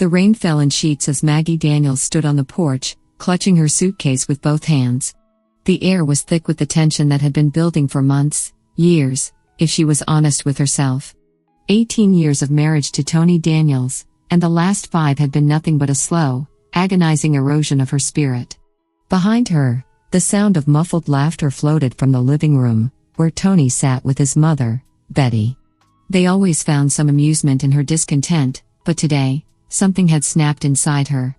The rain fell in sheets as Maggie Daniels stood on the porch, clutching her suitcase with both hands. The air was thick with the tension that had been building for months, years, if she was honest with herself. 18 years of marriage to Tony Daniels, and the last 5 had been nothing but a slow, agonizing erosion of her spirit. Behind her, the sound of muffled laughter floated from the living room, where Tony sat with his mother, Betty. They always found some amusement in her discontent, but today, something had snapped inside her.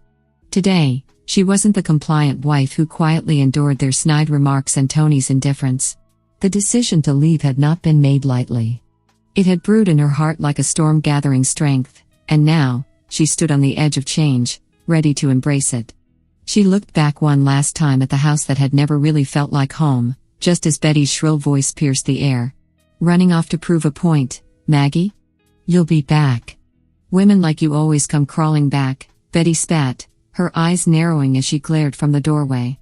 Today, she wasn't the compliant wife who quietly endured their snide remarks and Tony's indifference. The decision to leave had not been made lightly. It had brewed in her heart like a storm gathering strength, and now, she stood on the edge of change, ready to embrace it. She looked back one last time at the house that had never really felt like home, just as Betty's shrill voice pierced the air. "Running off to prove a point, Maggie? You'll be back. Women like you always come crawling back," Betty spat, her eyes narrowing as she glared from the doorway.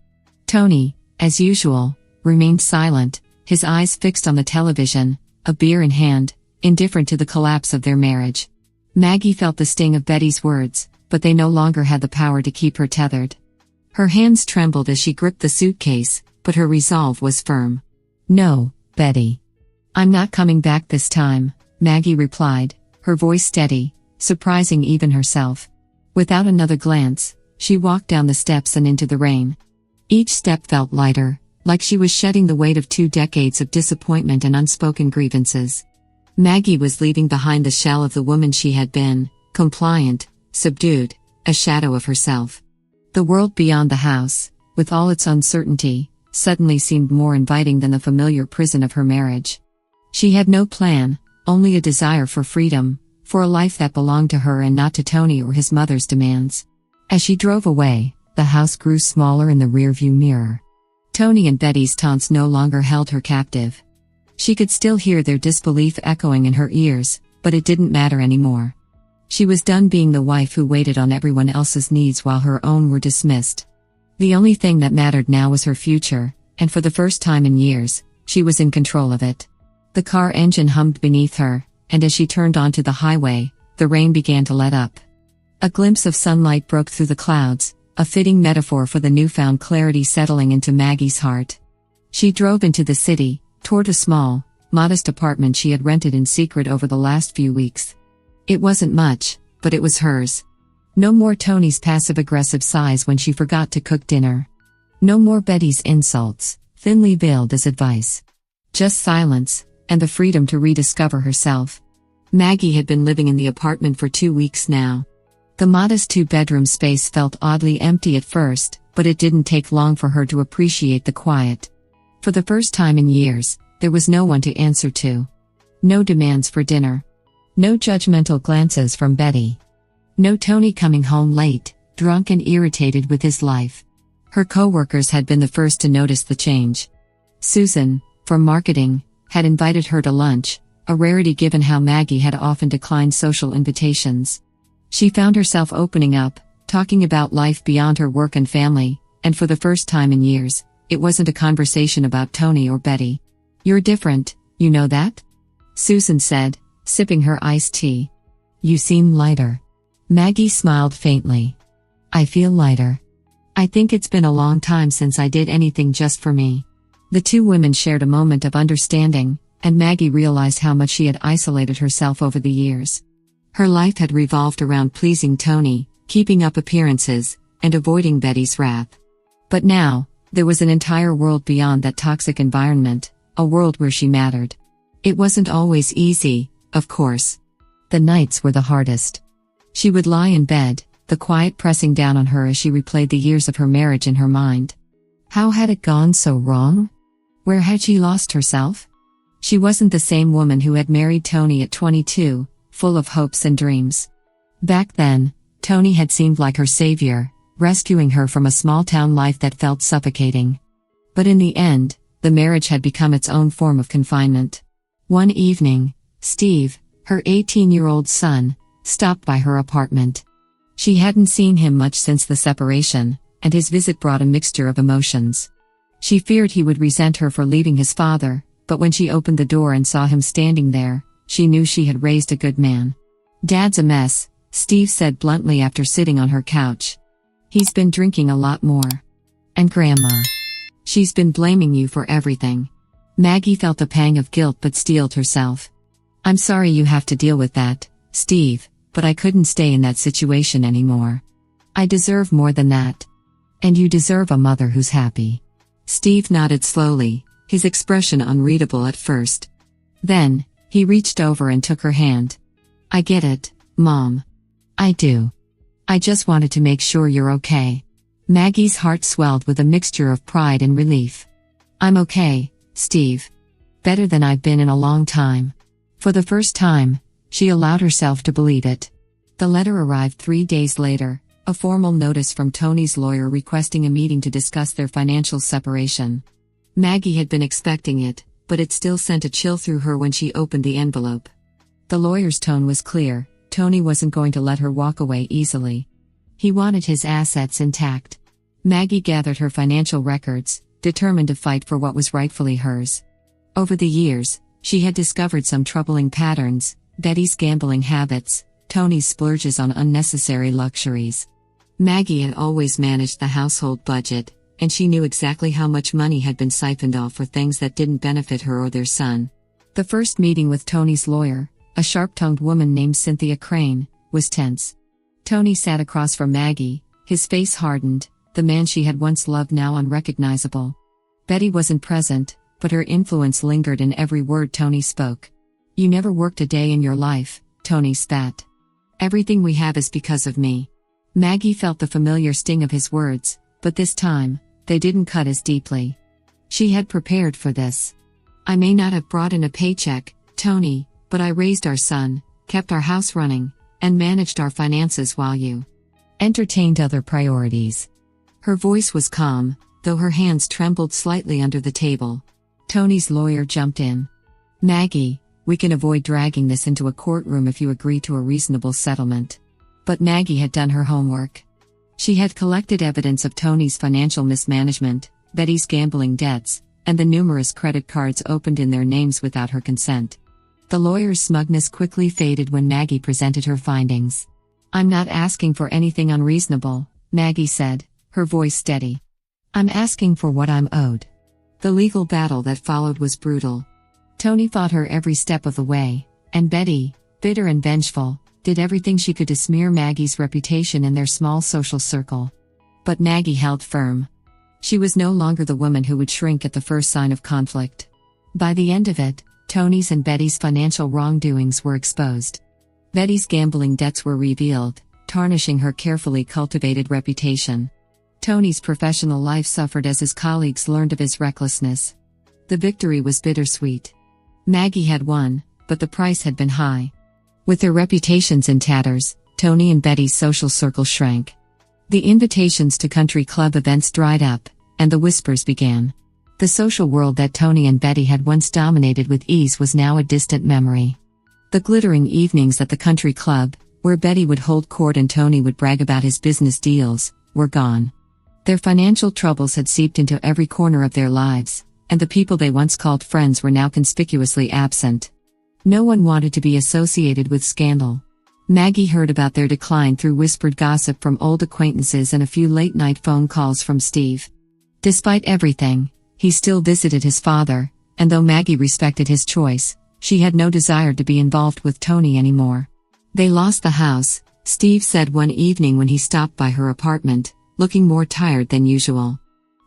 Tony, as usual, remained silent, his eyes fixed on the television, a beer in hand, indifferent to the collapse of their marriage. Maggie felt the sting of Betty's words, but they no longer had the power to keep her tethered. Her hands trembled as she gripped the suitcase, but her resolve was firm. "No, Betty. I'm not coming back this time," Maggie replied, her voice steady, surprising even herself. Without another glance, she walked down the steps and into the rain. Each step felt lighter, like she was shedding the weight of 2 decades of disappointment and unspoken grievances. Maggie was leaving behind the shell of the woman she had been, compliant, subdued, a shadow of herself. The world beyond the house, with all its uncertainty, suddenly seemed more inviting than the familiar prison of her marriage. She had no plan, only a desire for freedom, for a life that belonged to her and not to Tony or his mother's demands. As she drove away, the house grew smaller in the rearview mirror. Tony and Betty's taunts no longer held her captive. She could still hear their disbelief echoing in her ears, but it didn't matter anymore. She was done being the wife who waited on everyone else's needs while her own were dismissed. The only thing that mattered now was her future, and for the first time in years, she was in control of it. The car engine hummed beneath her, and as she turned onto the highway, the rain began to let up. A glimpse of sunlight broke through the clouds, a fitting metaphor for the newfound clarity settling into Maggie's heart. She drove into the city, toward a small, modest apartment she had rented in secret over the last few weeks. It wasn't much, but it was hers. No more Tony's passive-aggressive sighs when she forgot to cook dinner. No more Betty's insults, thinly veiled as advice. Just silence, and the freedom to rediscover herself. Maggie had been living in the apartment for 2 weeks now. The modest 2-bedroom space felt oddly empty at first, but it didn't take long for her to appreciate the quiet. For the first time in years, there was no one to answer to. No demands for dinner. No judgmental glances from Betty. No Tony coming home late, drunk and irritated with his life. Her co-workers had been the first to notice the change. Susan, from marketing, had invited her to lunch, a rarity given how Maggie had often declined social invitations. She found herself opening up, talking about life beyond her work and family, and for the first time in years, it wasn't a conversation about Tony or Betty. "You're different, you know that?" Susan said, sipping her iced tea. "You seem lighter." Maggie smiled faintly. "I feel lighter. I think it's been a long time since I did anything just for me." The 2 women shared a moment of understanding, and Maggie realized how much she had isolated herself over the years. Her life had revolved around pleasing Tony, keeping up appearances, and avoiding Betty's wrath. But now, there was an entire world beyond that toxic environment, a world where she mattered. It wasn't always easy, of course. The nights were the hardest. She would lie in bed, the quiet pressing down on her as she replayed the years of her marriage in her mind. How had it gone so wrong? Where had she lost herself? She wasn't the same woman who had married Tony at 22, full of hopes and dreams. Back then, Tony had seemed like her savior, rescuing her from a small-town life that felt suffocating. But in the end, the marriage had become its own form of confinement. One evening, Steve, her 18-year-old son, stopped by her apartment. She hadn't seen him much since the separation, and his visit brought a mixture of emotions. She feared he would resent her for leaving his father, but when she opened the door and saw him standing there, she knew she had raised a good man. "Dad's a mess," Steve said bluntly after sitting on her couch. He's been drinking a lot more. And Grandma. She's been blaming you for everything. Maggie felt a pang of guilt but steeled herself. I'm sorry you have to deal with that, Steve, but I couldn't stay in that situation anymore. I deserve more than that. And you deserve a mother who's happy. Steve nodded slowly, his expression unreadable at first. Then, he reached over and took her hand. I get it, Mom. I do. I just wanted to make sure you're okay. Maggie's heart swelled with a mixture of pride and relief. I'm okay, Steve. Better than I've been in a long time. For the first time, she allowed herself to believe it. The letter arrived 3 days later, a formal notice from Tony's lawyer requesting a meeting to discuss their financial separation. Maggie had been expecting it, but it still sent a chill through her when she opened the envelope. The lawyer's tone was clear. Tony wasn't going to let her walk away easily. He wanted his assets intact. Maggie gathered her financial records, determined to fight for what was rightfully hers. Over the years, she had discovered some troubling patterns: Betty's gambling habits, Tony's splurges on unnecessary luxuries. Maggie had always managed the household budget, and she knew exactly how much money had been siphoned off for things that didn't benefit her or their son. The first meeting with Tony's lawyer, a sharp-tongued woman named Cynthia Crane, was tense. Tony sat across from Maggie, his face hardened, the man she had once loved now unrecognizable. Betty wasn't present, but her influence lingered in every word Tony spoke. You never worked a day in your life, Tony spat. Everything we have is because of me. Maggie felt the familiar sting of his words, but this time, they didn't cut as deeply. She had prepared for this. I may not have brought in a paycheck, Tony, but I raised our son, kept our house running, and managed our finances while you entertained other priorities. Her voice was calm, though her hands trembled slightly under the table. Tony's lawyer jumped in. Maggie, we can avoid dragging this into a courtroom if you agree to a reasonable settlement. But Maggie had done her homework. She had collected evidence of Tony's financial mismanagement, Betty's gambling debts, and the numerous credit cards opened in their names without her consent. The lawyer's smugness quickly faded when Maggie presented her findings. I'm not asking for anything unreasonable, Maggie said, her voice steady. I'm asking for what I'm owed. The legal battle that followed was brutal. Tony fought her every step of the way, and Betty, bitter and vengeful, did everything she could to smear Maggie's reputation in their small social circle. But Maggie held firm. She was no longer the woman who would shrink at the first sign of conflict. By the end of it, Tony's and Betty's financial wrongdoings were exposed. Betty's gambling debts were revealed, tarnishing her carefully cultivated reputation. Tony's professional life suffered as his colleagues learned of his recklessness. The victory was bittersweet. Maggie had won, but the price had been high. With their reputations in tatters, Tony and Betty's social circle shrank. The invitations to country club events dried up, and the whispers began. The social world that Tony and Betty had once dominated with ease was now a distant memory. The glittering evenings at the country club, where Betty would hold court and Tony would brag about his business deals, were gone. Their financial troubles had seeped into every corner of their lives, and the people they once called friends were now conspicuously absent. No one wanted to be associated with scandal. Maggie heard about their decline through whispered gossip from old acquaintances and a few late-night phone calls from Steve. Despite everything, he still visited his father, and though Maggie respected his choice, she had no desire to be involved with Tony anymore. They lost the house, Steve said one evening when he stopped by her apartment, looking more tired than usual.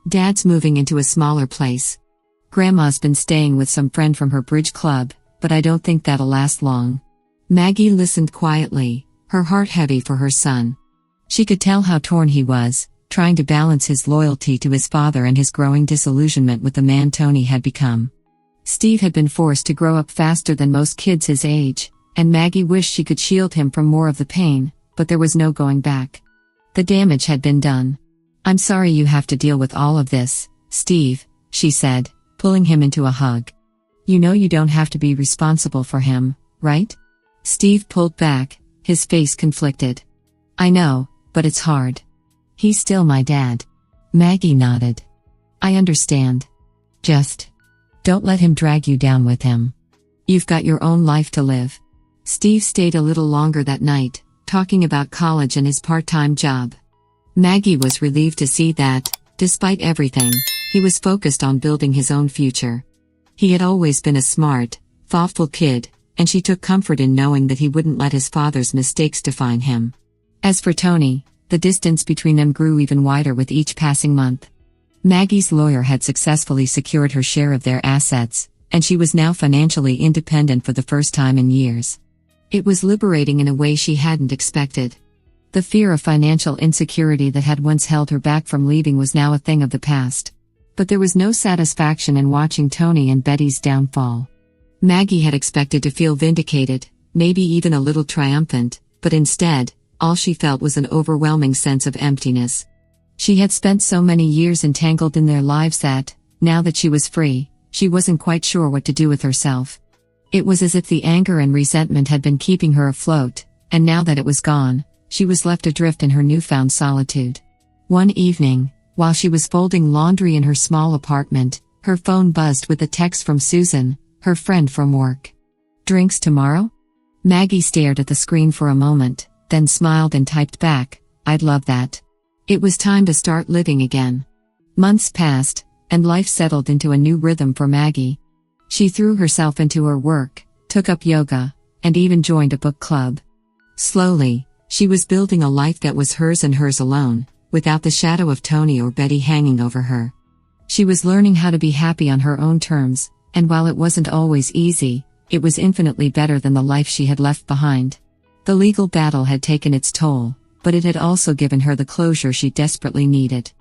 Dad's moving into a smaller place. Grandma's been staying with some friend from her bridge club, but I don't think that'll last long. Maggie listened quietly, her heart heavy for her son. She could tell how torn he was, trying to balance his loyalty to his father and his growing disillusionment with the man Tony had become. Steve had been forced to grow up faster than most kids his age, and Maggie wished she could shield him from more of the pain, but there was no going back. The damage had been done. I'm sorry you have to deal with all of this, Steve, she said, pulling him into a hug. You know you don't have to be responsible for him, right? Steve pulled back, his face conflicted. I know, but it's hard. He's still my dad. Maggie nodded. I understand. Just don't let him drag you down with him. You've got your own life to live. Steve stayed a little longer that night, talking about college and his part-time job. Maggie was relieved to see that, despite everything, he was focused on building his own future. He had always been a smart, thoughtful kid, and she took comfort in knowing that he wouldn't let his father's mistakes define him. As for Tony, the distance between them grew even wider with each passing month. Maggie's lawyer had successfully secured her share of their assets, and she was now financially independent for the first time in years. It was liberating in a way she hadn't expected. The fear of financial insecurity that had once held her back from leaving was now a thing of the past. But there was no satisfaction in watching Tony and Betty's downfall. Maggie had expected to feel vindicated, maybe even a little triumphant, but instead, all she felt was an overwhelming sense of emptiness. She had spent so many years entangled in their lives that, now that she was free, she wasn't quite sure what to do with herself. It was as if the anger and resentment had been keeping her afloat, and now that it was gone, she was left adrift in her newfound solitude. One evening, while she was folding laundry in her small apartment, her phone buzzed with a text from Susan, her friend from work. "Drinks tomorrow?" Maggie stared at the screen for a moment, then smiled and typed back, "I'd love that." It was time to start living again. Months passed, and life settled into a new rhythm for Maggie. She threw herself into her work, took up yoga, and even joined a book club. Slowly, she was building a life that was hers and hers alone, without the shadow of Tony or Betty hanging over her. She was learning how to be happy on her own terms, and while it wasn't always easy, it was infinitely better than the life she had left behind. The legal battle had taken its toll, but it had also given her the closure she desperately needed.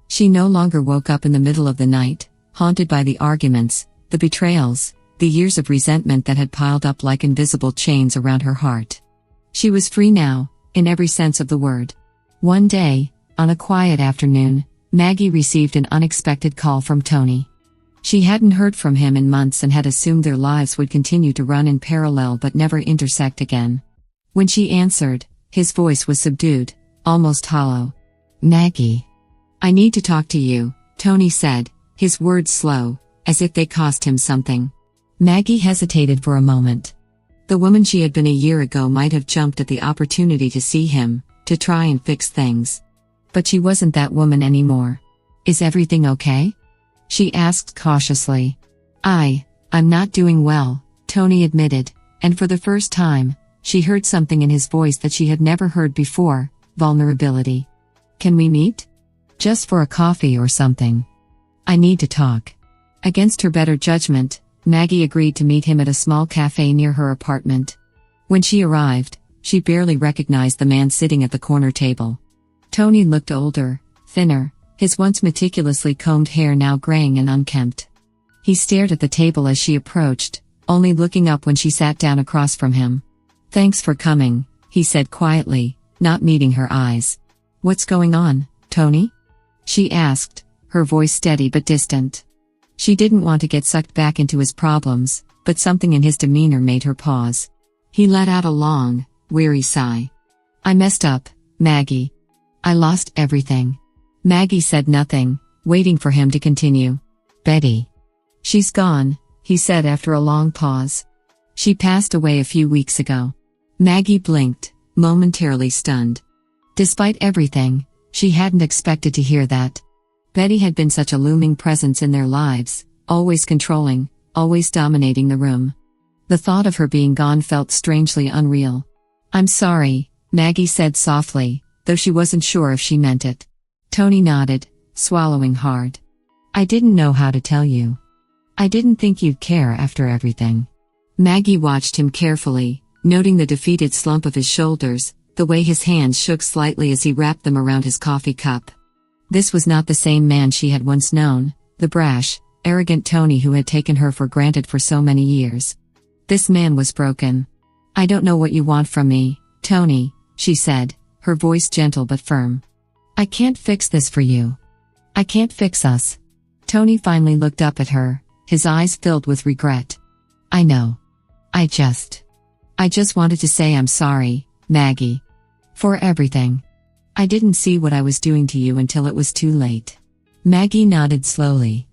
She no longer woke up in the middle of the night, haunted by the arguments, the betrayals, the years of resentment that had piled up like invisible chains around her heart. She was free now, in every sense of the word. One day, on a quiet afternoon, Maggie received an unexpected call from Tony. She hadn't heard from him in months and had assumed their lives would continue to run in parallel but never intersect again. When she answered, his voice was subdued, almost hollow. "Maggie. I need to talk to you," Tony said, his words slow, as if they cost him something. Maggie hesitated for a moment. The woman she had been a year ago might have jumped at the opportunity to see him, to try and fix things. But she wasn't that woman anymore. "Is everything okay?" she asked cautiously. I'm not doing well," Tony admitted, and for the first time, she heard something in his voice that she had never heard before, vulnerability. "Can we meet? Just for a coffee or something. I need to talk." Against her better judgment, Maggie agreed to meet him at a small cafe near her apartment. When she arrived, she barely recognized the man sitting at the corner table. Tony looked older, thinner, his once meticulously combed hair now graying and unkempt. He stared at the table as she approached, only looking up when she sat down across from him. "Thanks for coming," he said quietly, not meeting her eyes. "What's going on, Tony?" she asked, her voice steady but distant. She didn't want to get sucked back into his problems, but something in his demeanor made her pause. He let out a long, weary sigh. "I messed up, Maggie. I lost everything." Maggie said nothing, waiting for him to continue. "Betty. She's gone," he said after a long pause. "She passed away a few weeks ago." Maggie blinked, momentarily stunned. Despite everything, she hadn't expected to hear that. Betty had been such a looming presence in their lives, always controlling, always dominating the room. The thought of her being gone felt strangely unreal. "I'm sorry," Maggie said softly, though she wasn't sure if she meant it. Tony nodded, swallowing hard. "I didn't know how to tell you. I didn't think you'd care after everything." Maggie watched him carefully, noting the defeated slump of his shoulders, the way his hands shook slightly as he wrapped them around his coffee cup. This was not the same man she had once known, the brash, arrogant Tony who had taken her for granted for so many years. This man was broken. "I don't know what you want from me, Tony," she said, her voice gentle but firm. "I can't fix this for you. I can't fix us." Tony finally looked up at her, his eyes filled with regret. "I know. I just wanted to say I'm sorry, Maggie. For everything. I didn't see what I was doing to you until it was too late." Maggie nodded slowly.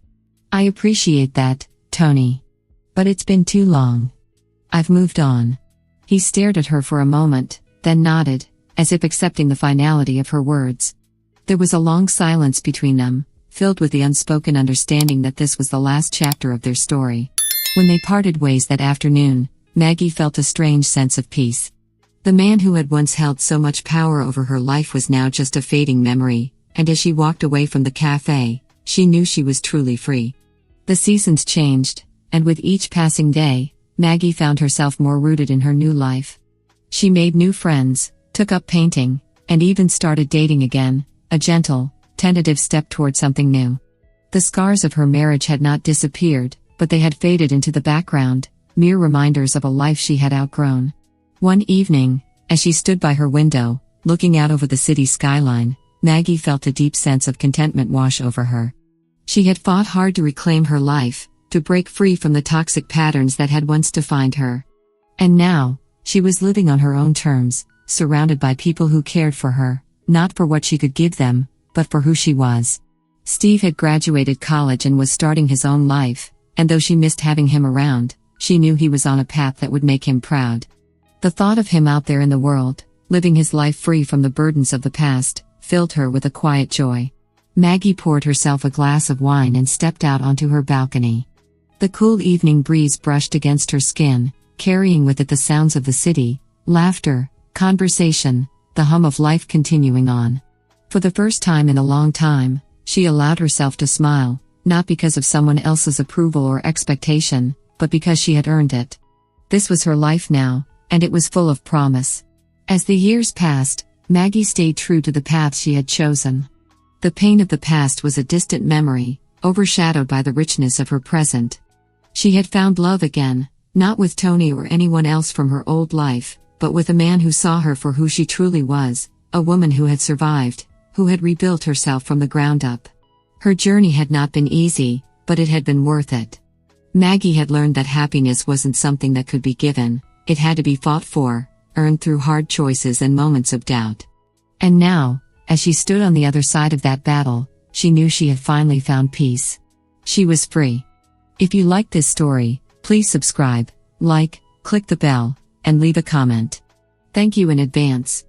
"I appreciate that, Tony. But it's been too long. I've moved on." He stared at her for a moment, then nodded, as if accepting the finality of her words. There was a long silence between them, filled with the unspoken understanding that this was the last chapter of their story. When they parted ways that afternoon, Maggie felt a strange sense of peace. The man who had once held so much power over her life was now just a fading memory, and as she walked away from the cafe, she knew she was truly free. The seasons changed, and with each passing day, Maggie found herself more rooted in her new life. She made new friends, took up painting, and even started dating again, a gentle, tentative step toward something new. The scars of her marriage had not disappeared, but they had faded into the background, mere reminders of a life she had outgrown. One evening, as she stood by her window, looking out over the city skyline, Maggie felt a deep sense of contentment wash over her. She had fought hard to reclaim her life, to break free from the toxic patterns that had once defined her. And now, she was living on her own terms, surrounded by people who cared for her, not for what she could give them, but for who she was. Steve had graduated college and was starting his own life, and though she missed having him around, she knew he was on a path that would make him proud. The thought of him out there in the world, living his life free from the burdens of the past, filled her with a quiet joy. Maggie poured herself a glass of wine and stepped out onto her balcony. The cool evening breeze brushed against her skin, carrying with it the sounds of the city, laughter, conversation, the hum of life continuing on. For the first time in a long time, she allowed herself to smile, not because of someone else's approval or expectation, but because she had earned it. This was her life now, and it was full of promise. As the years passed, Maggie stayed true to the path she had chosen. The pain of the past was a distant memory, overshadowed by the richness of her present. She had found love again, not with Tony or anyone else from her old life, but with a man who saw her for who she truly was, a woman who had survived, who had rebuilt herself from the ground up. Her journey had not been easy, but it had been worth it. Maggie had learned that happiness wasn't something that could be given, it had to be fought for, earned through hard choices and moments of doubt. And now, as she stood on the other side of that battle, she knew she had finally found peace. She was free. If you liked this story, please subscribe, like, click the bell, and leave a comment. Thank you in advance.